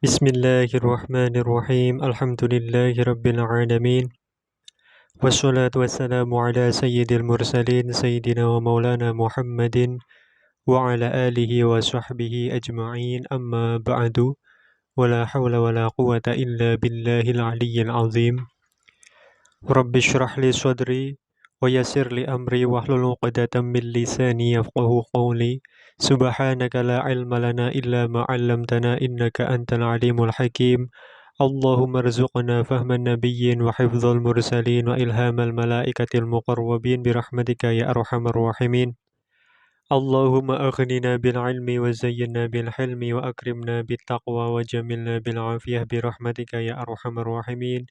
Bismillahirrahmanirrahim. Alhamdulillahirabbil alamin. Wassalatu wassalamu ala sayyidil mursalin sayyidina wa maulana Muhammadin wa ala alihi wa sahbihi ajma'in. Amma ba'du. Wala hawla wala quwata illa billahil aliyyil azim. Rabbi shrah li sadri wa yassir li amri wahlul 'uqdatam min lisani yafqahu qawli. Subhanaka la ilma lana illa ma 'allamtana innaka antal alimul hakim. Allahumma rzuqna fahman nabiyyin wa hifdzal mursalin wa ilhamal malaikatil muqarrabin birahmatika ya arhamar rahimin. Allahumma aghnina bil ilmi wa zayyinna bil hilmi wa akrimna bit taqwa wa jamilna bil afiyah birahmatika ya arhamar rahimin.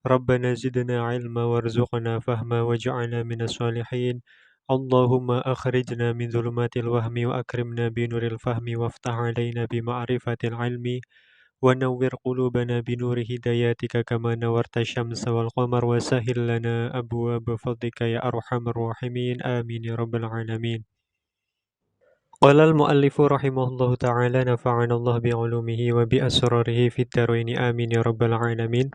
Rabbana zidna ilma warzuqna fahma waj'alna minas salihin. Allahumma akhrijna min dhulumatil wahmi wa akrimna binuril fahmi waftah alaina bima'rifatil ilmi wa nawwir qulubana binuri hidayatika kama nawarta syamsa wal qamar wa sahhil lana abwaaba fadlika ya arhamar rahimin. Amin ya rabbal alamin. Qala al-muallifu rahimahullahu ta'ala nafa'ana Allah bi'ulumihi wa bi asrarihi fid dharaini amin ya rabbal alamin.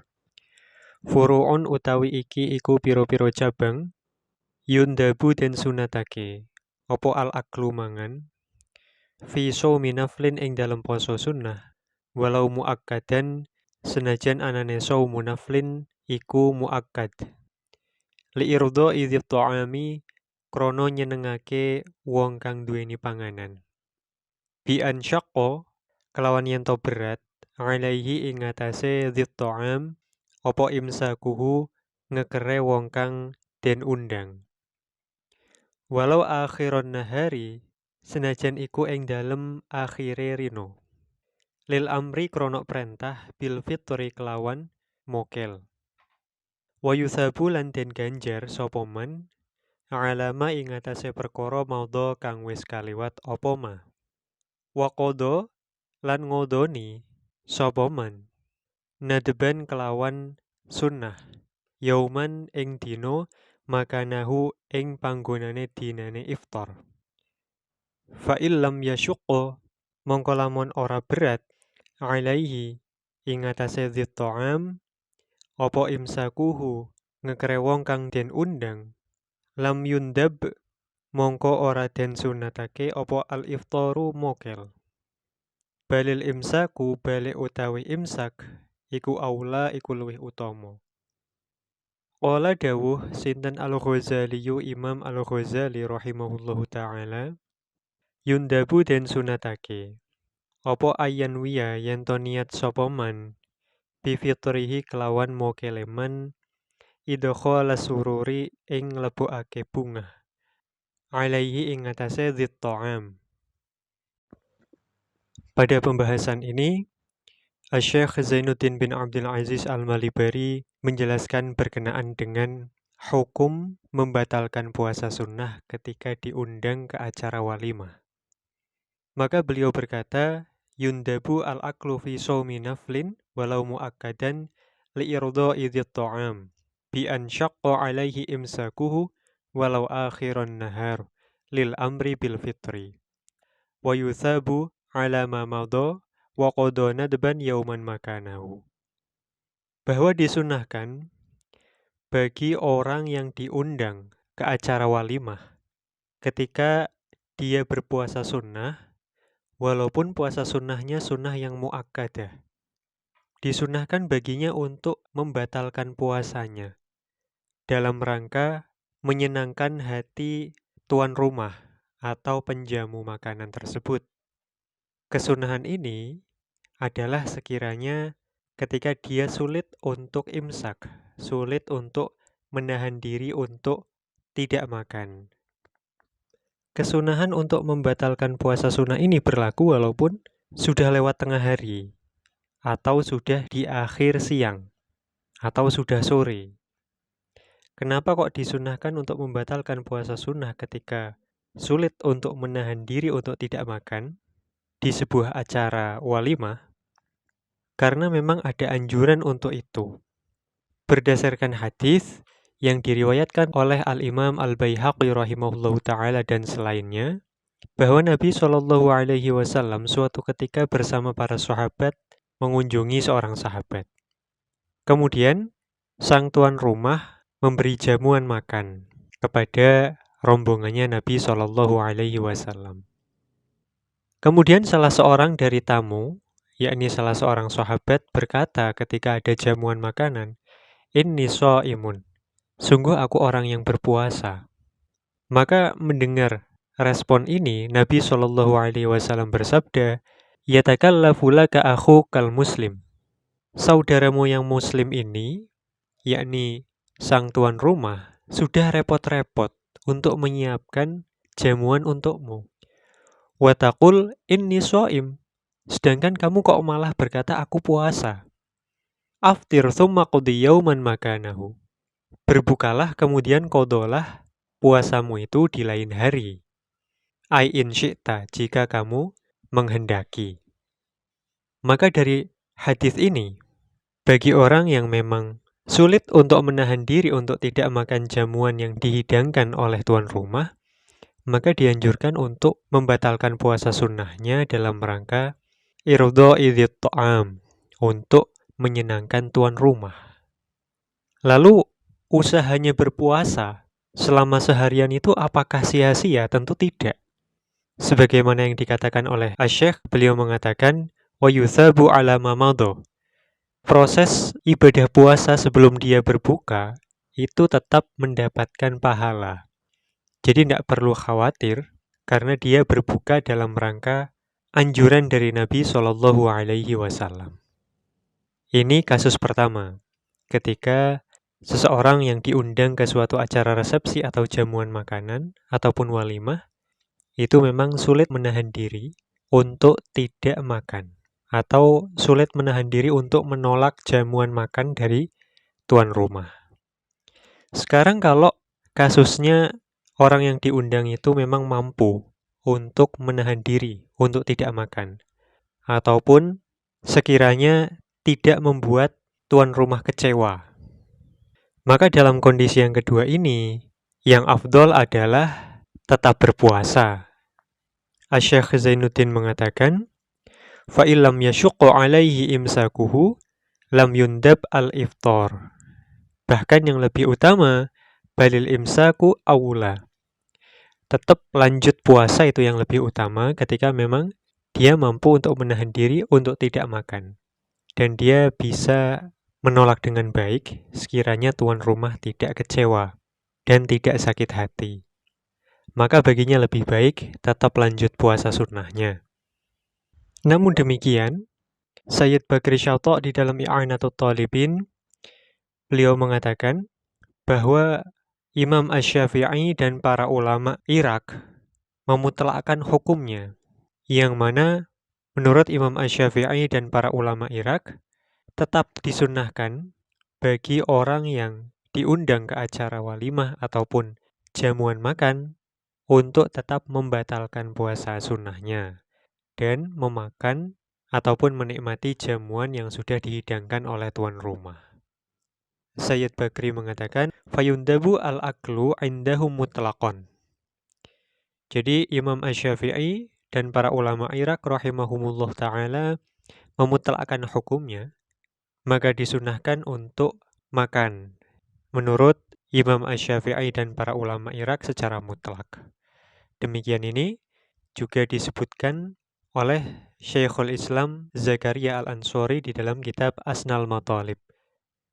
Furu'un utawi iki iku piro-piro cabang yundabu den sunatake opo al-aklu mangan fi shaumi naflin ing dalem poso sunnah walau muakkadan senajan anane shaumu naflin iku muakkad li irdo idzit ta'ami krono nyenengake wong kang duweni panganan bi an syaqqa kelawan yen to berat alaihi ing atase dzit ta'am opo imsakuhu ngekere wong kang den undang walau akhiron nahari senajan iku ing dalem akhire rino lil amri krono perintah bil fitri kelawan mokel wa yuthabu lan den ganjar sapa man alama ing atase perkara maudha kang wis kaliwat apa ma wa qada lan ngodoni sapa man nadban kelawan sunnah yauman ing dino makanahu ing panggonane dinane iftar fa illam yasyuqqa mongko lamun ora berat alaihi ing atase dzit ta'am apa imsakuhu ngekere wong kang den undang lam yundab mongko ora den sunatake apa al iftaru mokel balil imsaku balik utawi imsak iku aula iku luwih utama. Qala dawuh sinten Al-Ghazali Imam Al-Ghazali rahimahullahu ta'ala yundabu den sunatake apa ayan wiya yen to niat sapa man bi fitrihi kelawan mokeleman idkhala sururi ing lebokake bungah alaihi ing atase dzit ta'am. Pada pembahasan ini Asy-Syaikh Zainuddin bin Abdul Aziz Al-Malibari menjelaskan berkenaan dengan hukum membatalkan puasa sunnah ketika diundang ke acara walimah. Maka beliau berkata, yundabu al-aklu fi shaumi naflin walau muakkadan li'irda'i dzit ta'am bi an syaqqa 'alaihi imsakuhu walau akhiran nahar lil amri bil fitri wa yuthabu 'ala ma madha wa qada nadban yauman makanahu. Bahwa disunahkan bagi orang yang diundang ke acara walimah ketika dia berpuasa sunnah walaupun puasa sunnahnya sunnah yang muakkadah disunahkan baginya untuk membatalkan puasanya dalam rangka menyenangkan hati tuan rumah atau penjamu makanan tersebut. Kesunahan ini adalah sekiranya ketika dia sulit untuk imsak, sulit untuk menahan diri untuk tidak makan. Kesunahan untuk membatalkan puasa sunnah ini berlaku walaupun sudah lewat tengah hari, atau sudah di akhir siang, atau sudah sore. Kenapa kok disunahkan untuk membatalkan puasa sunnah ketika sulit untuk menahan diri untuk tidak makan di sebuah acara walimah? Karena memang ada anjuran untuk itu. Berdasarkan hadis yang diriwayatkan oleh Al-Imam Al-Baihaqi rahimahullahu ta'ala dan selainnya, bahwa Nabi SAW suatu ketika bersama para sahabat mengunjungi seorang sahabat. Kemudian sang tuan rumah memberi jamuan makan kepada rombongannya Nabi Shallallahu Alaihi Wasallam. Kemudian salah seorang dari tamu, yakni salah seorang sahabat, berkata ketika ada jamuan makanan, "Inni shaimun, sungguh aku orang yang berpuasa." Maka mendengar respon ini, Nabi Shallallahu Alaihi Wasallam bersabda, "Yatakallafu laka akhukal muslim." Saudaramu yang muslim ini, yakni sang tuan rumah, sudah repot-repot untuk menyiapkan jamuan untukmu. Wataqul inni shaim. Sedangkan kamu kok malah berkata aku puasa. Aftir thumma qudi yauman makanahu. Berbukalah kemudian kodolah puasamu itu di lain hari. Ai in syi'ta, jika kamu menghendaki. Maka dari hadis ini, bagi orang yang memang sulit untuk menahan diri untuk tidak makan jamuan yang dihidangkan oleh tuan rumah, maka dianjurkan untuk membatalkan puasa sunnahnya dalam rangka irdha'i dzit ta'am, untuk menyenangkan tuan rumah. Lalu usahanya berpuasa selama seharian itu apakah sia-sia? Tentu tidak. Sebagaimana yang dikatakan oleh Asy-Syaikh, beliau mengatakan wa yuthabu ala ma madha. Proses ibadah puasa sebelum dia berbuka itu tetap mendapatkan pahala. Jadi tidak perlu khawatir karena dia berbuka dalam rangka anjuran dari Nabi Shallallahu Alaihi Wasallam. Ini kasus pertama, ketika seseorang yang diundang ke suatu acara resepsi atau jamuan makanan ataupun walimah, itu memang sulit menahan diri untuk tidak makan, atau sulit menahan diri untuk menolak jamuan makan dari tuan rumah. Sekarang kalau kasusnya orang yang diundang itu memang mampu untuk menahan diri untuk tidak makan, ataupun sekiranya tidak membuat tuan rumah kecewa, maka dalam kondisi yang kedua ini, yang afdol adalah tetap berpuasa. Asy-Syaikh Zainuddin mengatakan, "Fa'illam yasyuqqu alaihi imsakuhu, lam yundab al-iftar." Bahkan yang lebih utama, balil imsaku awla. Tetap lanjut puasa itu yang lebih utama ketika memang dia mampu untuk menahan diri untuk tidak makan. Dan dia bisa menolak dengan baik sekiranya tuan rumah tidak kecewa dan tidak sakit hati. Maka baginya lebih baik tetap lanjut puasa sunnahnya. Namun demikian, Sayyid Bakri Syatto' di dalam I'anatul Talibin, beliau mengatakan bahwa Imam Asy-Syafi'i dan para ulama Irak memutlakkan hukumnya, yang mana menurut Imam Asy-Syafi'i dan para ulama Irak tetap disunnahkan bagi orang yang diundang ke acara walimah ataupun jamuan makan untuk tetap membatalkan puasa sunnahnya dan memakan ataupun menikmati jamuan yang sudah dihidangkan oleh tuan rumah. Sayyid Bakri mengatakan, "Fayundabu al-aklu indahum mutlaqan." Jadi Imam Asy-Syafi'i dan para ulama Irak rahimahumullah ta'ala memutlakkan hukumnya, maka disunahkan untuk makan menurut Imam Asy-Syafi'i dan para ulama Irak secara mutlak. Demikian ini juga disebutkan oleh Syekhul Islam Zakaria Al-Ansori di dalam kitab Asnal Matalib,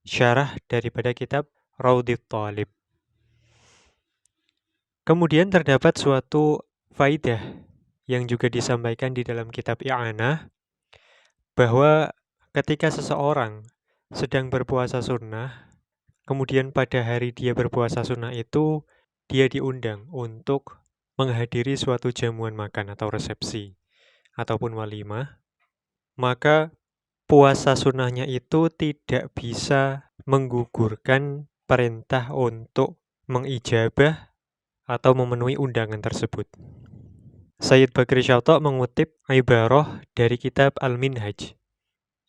syarah daripada kitab Raudhit Talib. Kemudian terdapat suatu faidah yang juga disampaikan di dalam kitab I'anah, bahwa ketika seseorang sedang berpuasa sunnah, kemudian pada hari dia berpuasa sunnah itu, dia diundang untuk menghadiri suatu jamuan makan atau resepsi ataupun walimah, maka puasa sunnahnya itu tidak bisa menggugurkan perintah untuk mengijabah atau memenuhi undangan tersebut. Sayyid Bakri Syatto' mengutip ibarah dari kitab Al-Minhaj,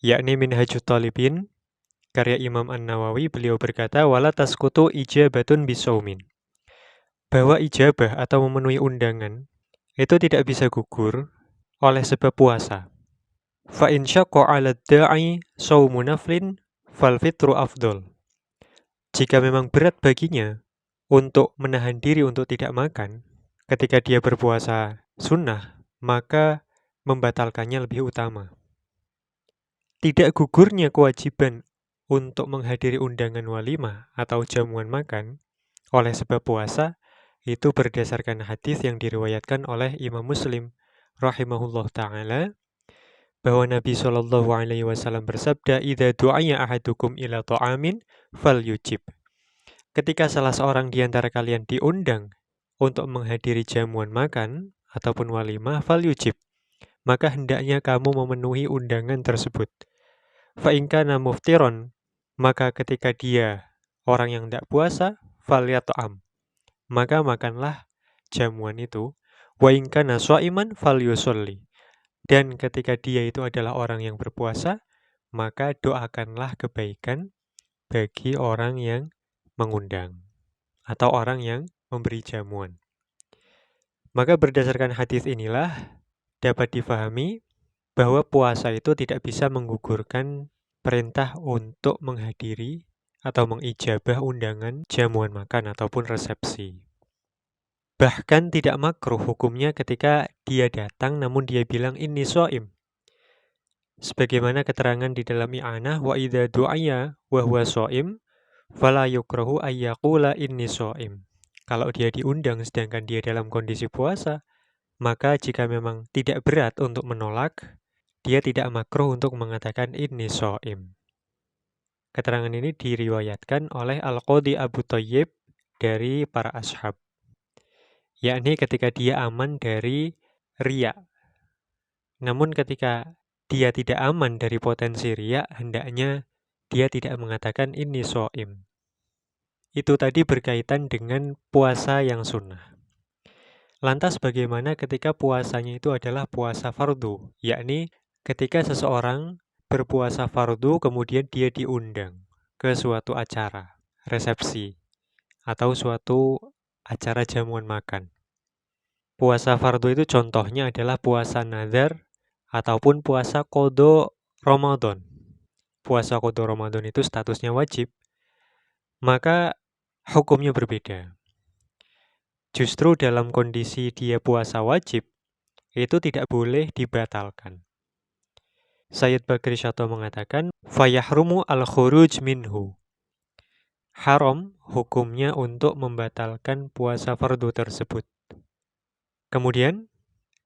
yakni Minhajut Talibin, karya Imam An-Nawawi. Beliau berkata, "Wala tasqutu ijabatun bisaumin." Bahwa ijabah atau memenuhi undangan itu tidak bisa gugur oleh sebab puasa. Fa in syaqqa 'ala da'i shaumu naflin fal fitru afdol. Jika memang berat baginya untuk menahan diri untuk tidak makan ketika dia berpuasa sunnah, maka membatalkannya lebih utama. Tidak gugurnya kewajiban untuk menghadiri undangan walimah atau jamuan makan oleh sebab puasa itu berdasarkan hadis yang diriwayatkan oleh Imam Muslim rahimahullah taala bahwa Nabi Shallallahu alaihi wasallam bersabda, "Idza du'aya ahadukum ila ta'amin falyujib." Ketika salah seorang di antara kalian diundang untuk menghadiri jamuan makan ataupun walimah, falyujib, maka hendaknya kamu memenuhi undangan tersebut. Fa in kana muftiron, maka ketika dia orang yang tidak puasa, falyat'am, maka makanlah jamuan itu. Wa in kana sha'iman falyusolli, dan ketika dia itu adalah orang yang berpuasa, maka doakanlah kebaikan bagi orang yang mengundang atau orang yang memberi jamuan. Maka berdasarkan hadis inilah dapat difahami bahwa puasa itu tidak bisa menggugurkan perintah untuk menghadiri atau mengijabah undangan jamuan makan ataupun resepsi. Bahkan tidak makruh hukumnya ketika dia datang namun dia bilang inni shaim. Sebagaimana keterangan di dalam i'anah, wa idza du'aya wa huwa shaim fala yukrahu ayyaqula inni shaim. Kalau dia diundang sedangkan dia dalam kondisi puasa, maka jika memang tidak berat untuk menolak, dia tidak makruh untuk mengatakan inni shaim. Keterangan ini diriwayatkan oleh Al-Qadhi Abu Thayyib dari para ashab, yakni ketika dia aman dari riya. Namun ketika dia tidak aman dari potensi riya, hendaknya dia tidak mengatakan inni shaim. Itu tadi berkaitan dengan puasa yang sunnah. Lantas bagaimana ketika puasanya itu adalah puasa fardu, yakni ketika seseorang berpuasa fardu kemudian dia diundang ke suatu acara, resepsi, atau suatu acara jamuan makan. Puasa fardu itu contohnya adalah puasa nazar ataupun puasa qadha Ramadan. Puasa qadha Ramadan itu statusnya wajib, maka hukumnya berbeda. Justru dalam kondisi dia puasa wajib, itu tidak boleh dibatalkan. Sayyid Bakri Syato mengatakan, fayahrumu al-khuruj minhu. Haram hukumnya untuk membatalkan puasa fardu tersebut. Kemudian,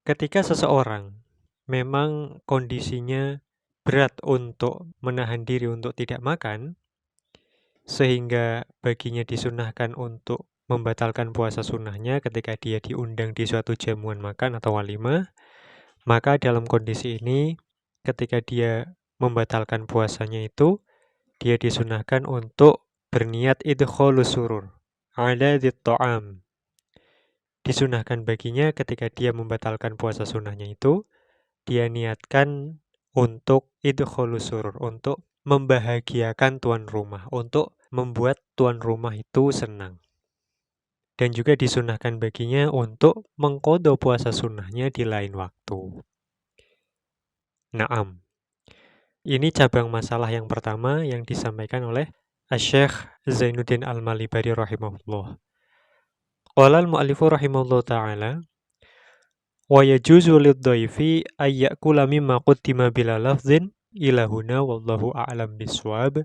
ketika seseorang memang kondisinya berat untuk menahan diri untuk tidak makan, sehingga baginya disunahkan untuk membatalkan puasa sunnahnya ketika dia diundang di suatu jamuan makan atau walimah, maka dalam kondisi ini, ketika dia membatalkan puasanya itu, dia disunahkan untuk berniat idkhalus surur ala dzit ta'am. Disunahkan baginya ketika dia membatalkan puasa sunnahnya itu, dia niatkan untuk idkhalus surur, untuk membahagiakan tuan rumah, untuk membuat tuan rumah itu senang. Dan juga disunahkan baginya untuk mengqadha puasa sunnahnya di lain waktu. Naam. Ini cabang masalah yang pertama yang disampaikan oleh Asy-Syaikh Zainuddin Al-Malibari rahimahullah. Qala al-mu'allifu rahimahullah ta'ala, wa yajuzu lidh-dhaifi ay ya'kula mimma quddima bila lafdhin ila huna wallahu a'lam bis-shawab.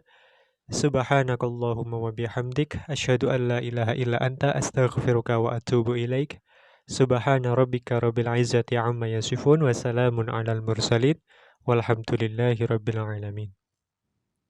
Subhanakallahumma wa bihamdik asyhadu an la ilaha illa anta astaghfiruka wa atubu ilaik. Subhana rabbika rabbil izzati amma yasifun wa salamun alal mursalin walhamdulillahi rabbil alamin.